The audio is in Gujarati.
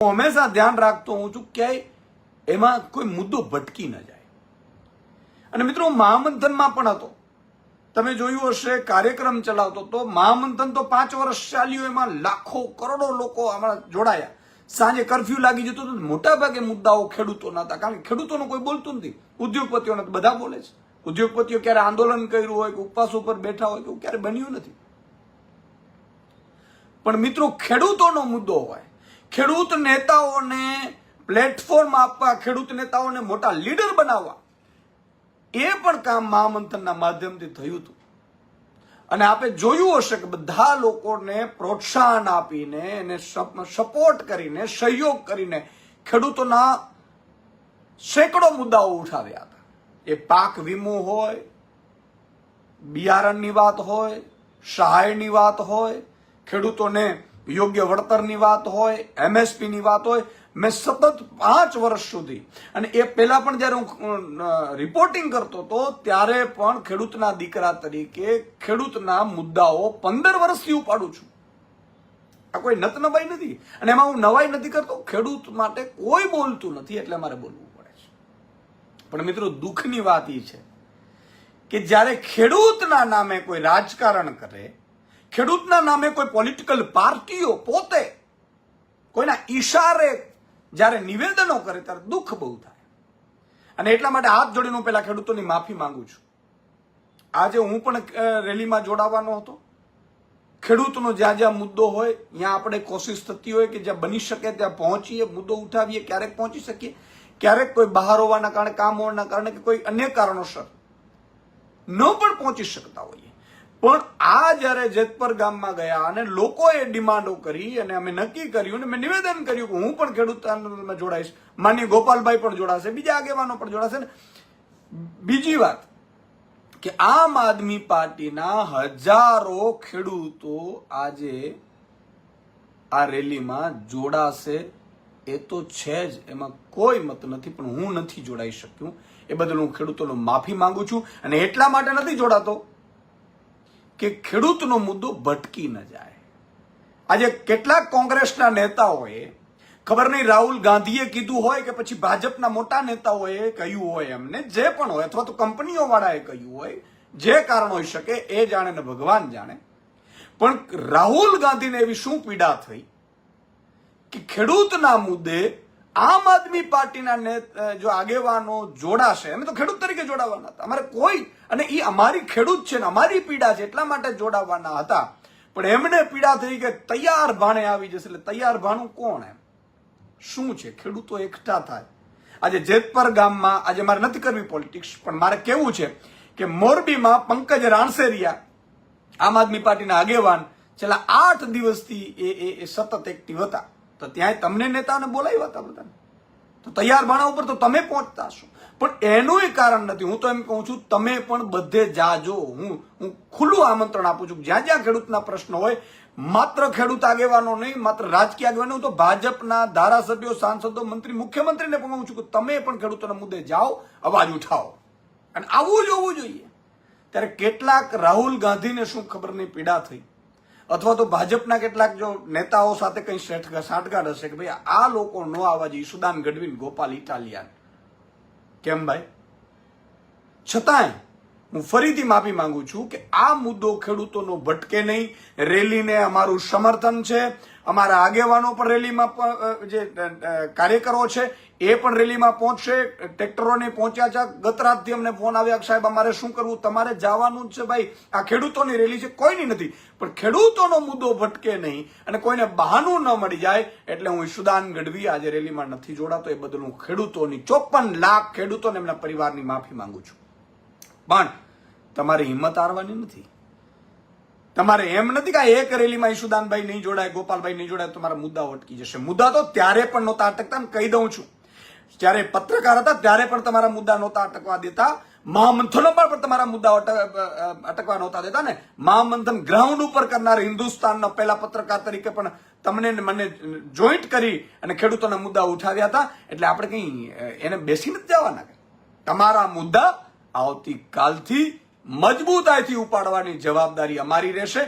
હું હંમેશા ધ્યાન રાખતો હોઉં છું કે એમાં કોઈ મુદ્દો ભટકી ન જાય. અને મિત્રો મહામંથનમાં પણ હતો, તમે જોયું હશે, કાર્યક્રમ ચલાવતો તો મહામંથન તો 5 વર્ષ ચાલ્યું, એમાં લાખો કરોડો લોકો આમાં જોડાયા. સાંજે કર્ફ્યુ લાગી જતો તો મોટા ભાગે મુદ્દાઓ ખેડૂતોના હતા, કારણ કે ખેડૂતોનું કોઈ બોલતું નથી, ઉદ્યોગપતિઓના બધા બોલે છે. ઉદ્યોગપતિઓ ક્યારે આંદોલન કર્યું હોય કે ઉપવાસ ઉપર બેઠા હોય કે ક્યારે બન્યું નથી. પણ મિત્રો ખેડૂતોનો મુદ્દો હોય, ખેડૂત નેતાઓને પ્લેટફોર્મ આપવા, ખેડૂત નેતાઓને મોટા લીડર બનાવવા, એ પણ કામ મહામંથનના માધ્યમથી થયું હતું. અને આપણે જોયું હશે કે બધા લોકોને પ્રોત્સાહન આપીને, એને સપોર્ટ કરીને, સહયોગ કરીને ખેડૂતોના સેંકડો મુદ્દાઓ ઉઠાવ્યા હતા. એ પાક વીમો હોય, બિયારણની વાત હોય, સહાયની વાત હોય, ખેડૂતોને યોગ્ય વળતરની વાત હોય, MSPની વાત હોય. મેં સતત 5 વર્ષ સુધી, અને એ પહેલા પણ જયારે હું રિપોર્ટિંગ કરતો હતો ત્યારે પણ ખેડૂતના દીકરા તરીકે ખેડૂતના મુદ્દાઓ 15 વર્ષથી ઉપાડું છું. આ કોઈ નતનવાઈ નથી, અને એમાં હું નવાઈ નથી કરતો. ખેડૂત માટે કોઈ બોલતું નથી એટલે મારે બોલવું પડે છે. પણ મિત્રો દુઃખની વાત એ છે કે જ્યારે ખેડૂતના નામે કોઈ રાજકારણ કરે, ખેડૂતના નામે કોઈ પોલિટિકલ પાર્ટીઓ પોતે કોઈના ઈશારે જ્યારે નિવેદનો કરે ત્યારે દુઃખ બહુ થાય. અને એટલા માટે હાથ જોડીને હું પેલા ખેડૂતોની માફી માંગુ છું. આજે હું પણ રેલીમાં જોડાવાનો હતો. ખેડૂતનો જ્યાં જ્યાં મુદ્દો હોય ત્યાં આપણે કોશિશ થતી હોય કે જ્યાં બની શકે ત્યાં પહોંચીએ, મુદ્દો ઉઠાવીએ. ક્યારેક પહોંચી શકીએ, ક્યારેક કોઈ બહાર હોવાના કારણે, કામ હોવાના કારણે કે કોઈ અન્ય કારણોસર ન પણ પહોંચી શકતા હોઈએ. પણ આ જયારે જેતપર ગામમાં ગયા અને લોકોએ ડિમાન્ડો કરી અને અમે નક્કી કર્યું અને મેં નિવેદન કર્યું કે હું પણ ખેડૂત આંદોલનમાં જોડાઈશ, માનનીય ગોપાલભાઈ પણ જોડાશે, બીજા આગેવાનો પણ જોડાશે. ને બીજી વાત કે આમ આદમી પાર્ટીના હજારો ખેડૂતો આજે આ રેલીમાં જોડાશે, એ તો છે જ, એમાં કોઈ મત નથી. પણ હું નથી જોડાઈ શક્યું, એ બદલ હું ખેડૂતોનો માફી માંગુ છું. અને એટલા માટે નથી જોડાતો કે ખેડૂતનો મુદ્દો ભટકી ન જાય. આજે કેટલાક કોંગ્રેસના નેતાઓએ, ખબર નહીં રાહુલ ગાંધીએ કીધું હોય કે પછી ભાજપના મોટા નેતાઓએ કહ્યું હોય, એમને જે પણ હોય, અથવા તો કંપનીઓ વાળાએ કહ્યું હોય, જે કારણ હોઈ શકે એ જાણે ને ભગવાન જાણે. પણ રાહુલ ગાંધીને એવી શું પીડા થઈ કે ખેડૂતના મુદ્દે આમ આદમી પાર્ટીના જો આગેવાનો જોડાશે, અમે તો ખેડૂત તરીકે જોડાવાના હતા, અમારે કોઈ, અને એ અમારી ખેડૂત છે ને અમારી પીડા છે એટલા માટે જોડાવાના હતા. પણ એમને પીડા થઈ કે તૈયાર ભાણે આવી જશે. એટલે તૈયાર ભાણું કોણ? એમ શું છે? ખેડૂતો એકઠા થાય. આજે જેતપર ગામમાં, આજે મારે નથી કરવી પોલિટિક્સ, પણ મારે કેવું છે કે મોરબીમાં પંકજ રાણસેરિયા, આમ આદમી પાર્ટીના આગેવાન, છેલ્લા 8 દિવસથી એ સતત એક્ટિવ હતા. તો ત્યાં તમને નેતાઓને બોલાવ્યા હતા બધાને. તો તૈયાર ભાણા ઉપર તો તમે પહોંચતા હશો, પણ એનું કારણ નથી. હું તો એમ કહું છું, તમે પણ બધે જાજો. હું ખુલ્લું આમંત્રણ આપું છું, જ્યાં જ્યાં ખેડૂતના પ્રશ્નો હોય, માત્ર ખેડૂત આગેવાનો નહીં, માત્ર રાજકીય આગેવાનો, તો ભાજપના ધારાસભ્યો, સાંસદો, મંત્રી, મુખ્યમંત્રીને પણ કહું છું કે તમે પણ ખેડૂતોના મુદ્દે જાઓ, અવાજ ઉઠાવો. અને આવું જોવું જોઈએ. ત્યારે કેટલાક રાહુલ ગાંધીને શું ખબર નહીં પીડા થઈ, અથવા તો ભાજપના કેટલાક જો નેતાઓ સાથે કઈ સાંઠગાંઠ હશે કે ભાઈ આ લોકો નો આવવા જોઈએ, ઈશુદાન ગઢવી, ગોપાલ ઇટાલિયન. કેમ ભાઈ? છતાંય હું ફરીથી માફી માંગુ છું કે આ મુદ્દો ખેડૂતોનો ભટકે નહીં. રેલીને અમારું સમર્થન છે. અમારા આગેવાનો પણ રેલીમાં, જે કાર્યકરો છે એ પણ રેલીમાં પહોંચશે. ટ્રેક્ટરોને પહોંચ્યા છે. ગત રાતથી અમને ફોન આવ્યા, સાહેબ અમારે શું કરવું? તમારે જવાનું જ છે ભાઈ, આ ખેડૂતોની રેલી છે, કોઈની નથી. પણ ખેડૂતોનો મુદ્દો ભટકે નહીં અને કોઈને બહાનું ન મળી જાય. એટલે હું ઈશુદાન ગઢવી આજે રેલીમાં નથી જોડાતો. એ બદલ હું ખેડૂતોની, 54 લાખ ખેડૂતોને, એમના પરિવારની માફી માંગુ છું. પણ તમારે હિંમત હારવાની નથી. તમારે એમ નથી કે એક રેલીમાં ઈશુદાનભાઈ નહીં જોડાય, ગોપાલભાઈ નહીં જોડાય, તમારા મુદ્દાઓ અટકી જશે. મુદ્દા તો ત્યારે પણ નહોતા અટકતા. કહી દઉં છું, જ્યારે પત્રકાર હતા ત્યારે પણ તમારા મુદ્દા નહોતા અટકવા દેતા. મહામંથનો પણ તમારા મુદ્દાઓ અટકવા નહોતા દેતા ને. મહામંથન ગ્રાઉન્ડ ઉપર કરનાર હિન્દુસ્તાનના પહેલા પત્રકાર તરીકે પણ તમને મને જોઈન્ટ કરી અને ખેડૂતોના મુદ્દા ઉઠાવ્યા હતા. એટલે આપણે કઈ એને બેસી નથી જવાના. તમારા મુદ્દા આવતીકાલથી મજબૂતાઈથી ઉપાડવાની જવાબદારી અમારી રહેશે.